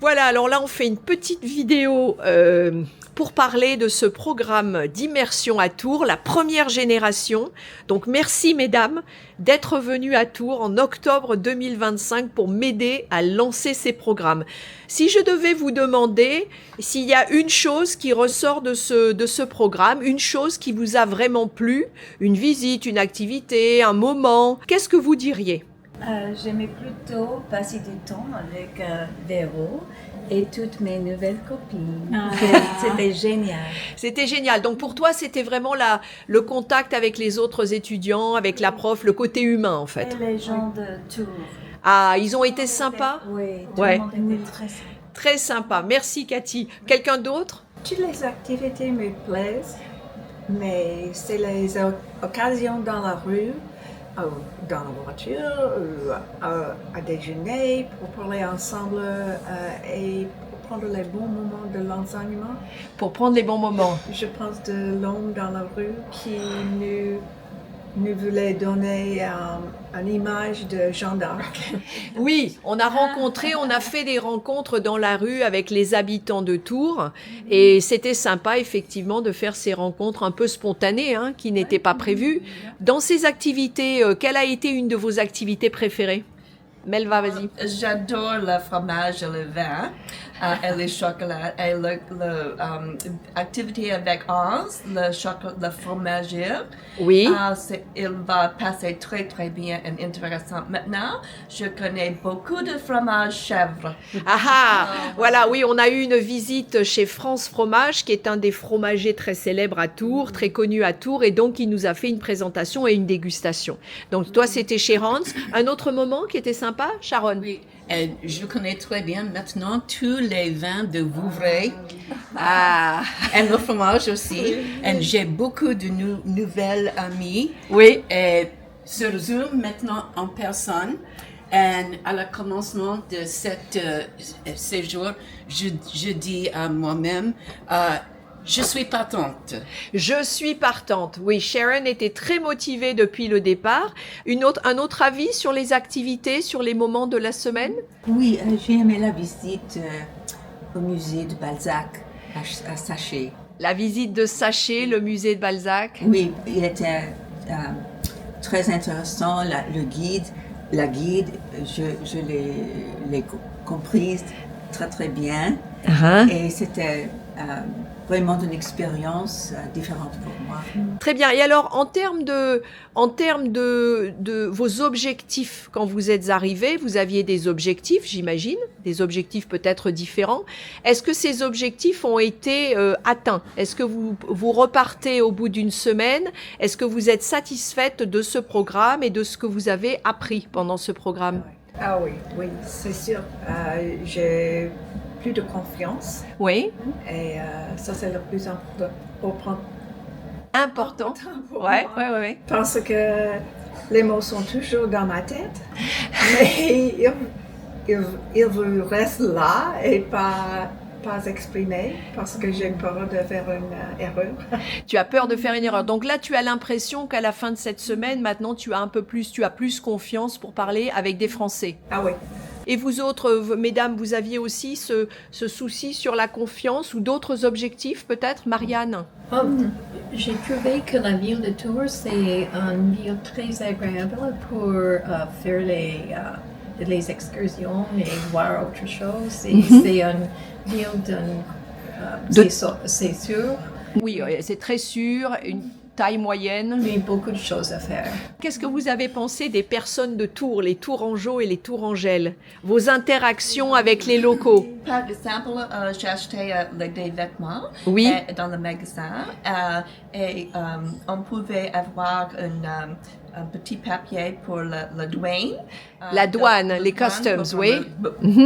Voilà, alors là, on fait une petite vidéo pour parler de ce programme d'immersion à Tours, la première génération. Donc, merci, mesdames, d'être venues à Tours en octobre 2025 pour m'aider à lancer ces programmes. Si je devais vous demander s'il y a une chose qui ressort de ce programme, une chose qui vous a vraiment plu, une visite, une activité, un moment, qu'est-ce que vous diriez ? J'aimais plutôt passer du temps avec Véro et toutes mes nouvelles copines. C'était génial. C'était génial. Donc pour toi, c'était vraiment le contact avec les autres étudiants, avec la prof, le côté humain en fait. Et les gens de Tours. Ah, ils ont été sympas ? Oui, tout Ouais. le monde était très sympa. Très sympa. Merci Cathy. Quelqu'un d'autre ? Toutes les activités me plaisent, mais c'est les occasions dans la rue, dans la voiture, à déjeuner, pour parler ensemble et pour prendre les bons moments de l'enseignement. Pour prendre les bons moments. Je pense de l'homme dans la rue qui nous voulait donner une image de Jeanne d'Arc. Oui, on a fait des rencontres dans la rue avec les habitants de Tours et c'était sympa effectivement de faire ces rencontres un peu spontanées, qui n'étaient pas prévues. Dans ces activités, quelle a été une de vos activités préférées ? Melva, vas-y. J'adore le fromage et le vin et le chocolat et l'activité avec Hans, le fromager. Oui. Il va passer très très bien et intéressant. Maintenant, je connais beaucoup de fromage chèvre. Voilà, oui, on a eu une visite chez France Fromage, qui est un des fromagers très célèbres à Tours, très connu à Tours, et donc il nous a fait une présentation et une dégustation. Donc toi, c'était chez Hans. Un autre moment qui était sympa, Sharon ? Oui, je connais très bien maintenant tous les vins de Vouvray. Et le fromage aussi. Et j'ai beaucoup de nouvelles amies. Oui. Et sur Zoom maintenant en personne. Et à le commencement de cet séjour, je dis à moi-même, je suis partante. Je suis partante. Oui, Sharon était très motivée depuis le départ. Un autre avis sur les activités, sur les moments de la semaine ? Oui, j'ai aimé la visite au musée de Balzac à Saché. La visite de Saché, le musée de Balzac. Oui, il était très intéressant, la guide, je l'ai comprise très très bien. Et c'était vraiment une expérience différente pour moi. Très bien. Et alors, en termes de vos objectifs, quand vous êtes arrivés, vous aviez des objectifs, j'imagine, des objectifs peut-être différents. Est-ce que ces objectifs ont été atteints ? Est-ce que vous repartez au bout d'une semaine ? Est-ce que vous êtes satisfaite de ce programme et de ce que vous avez appris pendant ce programme ? Ah oui, c'est sûr. J'ai plus de confiance. Oui. Et ça, c'est le plus important pour Ouais. parce que les mots sont toujours dans ma tête, mais ils restent là et pas exprimés parce que j'ai peur de faire une erreur. Tu as peur de faire une erreur. Donc là, tu as l'impression qu'à la fin de cette semaine, maintenant, tu as plus confiance pour parler avec des Français. Ah oui. Et vous autres, mesdames, vous aviez aussi ce souci sur la confiance ou d'autres objectifs peut-être, Marianne ? J'ai trouvé que la ville de Tours, c'est une ville très agréable pour faire les excursions et voir autre chose. C'est une ville c'est sûr. Oui, c'est très sûr, une taille moyenne. Mais beaucoup de choses à faire. Qu'est-ce que vous avez pensé des personnes de Tours, les Tourangeaux et les Tourangelles ? Vos interactions avec les locaux ? Par exemple, j'ai acheté des vêtements dans le magasin et on pouvait avoir un petit papier pour la douane. La douane, les customs, oui.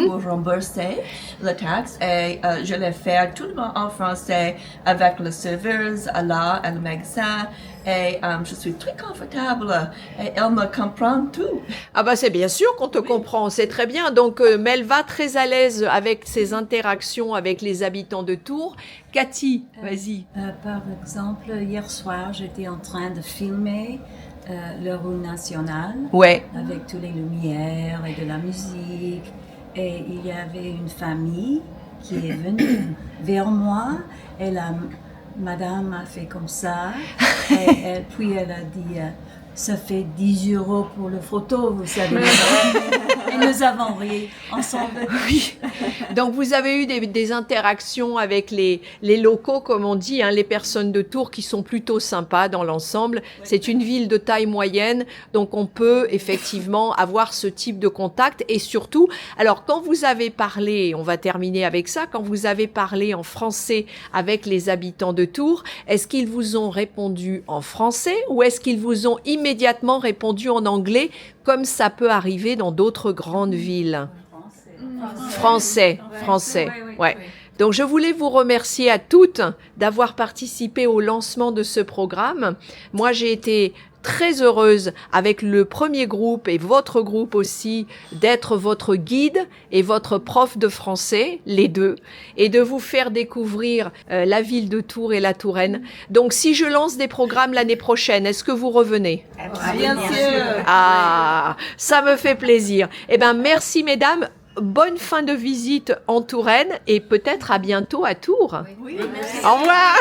Pour rembourser la taxe. Et je l'ai fait tout en français avec le serveuse là à le magasin. Et je suis très confortable et elle me comprend tout. Ah bah c'est bien sûr qu'on te comprend, c'est très bien. Donc Melva très à l'aise avec ses interactions avec les habitants de Tours. Cathy, vas-y. Par exemple, hier soir, j'étais en train de filmer le rôle national Ouais. avec toutes les lumières et de la musique. et il y avait une famille qui est venue vers moi et la madame a fait comme ça et puis elle a dit ça fait 10 € pour le photo, vous savez. Et nous avons ri ensemble. Oui. Donc vous avez eu des interactions avec les locaux, comme on dit, hein, les personnes de Tours qui sont plutôt sympas dans l'ensemble. C'est une ville de taille moyenne, donc on peut effectivement avoir ce type de contact. Et surtout, alors quand vous avez parlé, on va terminer avec ça, quand vous avez parlé en français avec les habitants de Tours, est-ce qu'ils vous ont répondu en français ou est-ce qu'ils vous ont immédiatement répondu en anglais, comme ça peut arriver dans d'autres grandes villes? Français. Ouais. Donc je voulais vous remercier à toutes d'avoir participé au lancement de ce programme. Moi, j'ai été très heureuse avec le premier groupe et votre groupe aussi d'être votre guide et votre prof de français, les deux, et de vous faire découvrir la ville de Tours et la Touraine. Donc si je lance des programmes l'année prochaine, est-ce que vous revenez? Bien sûr. Ah, ça me fait plaisir. Eh ben merci mesdames. Bonne fin de visite en Touraine et peut-être à bientôt à Tours. Oui, merci. Au revoir.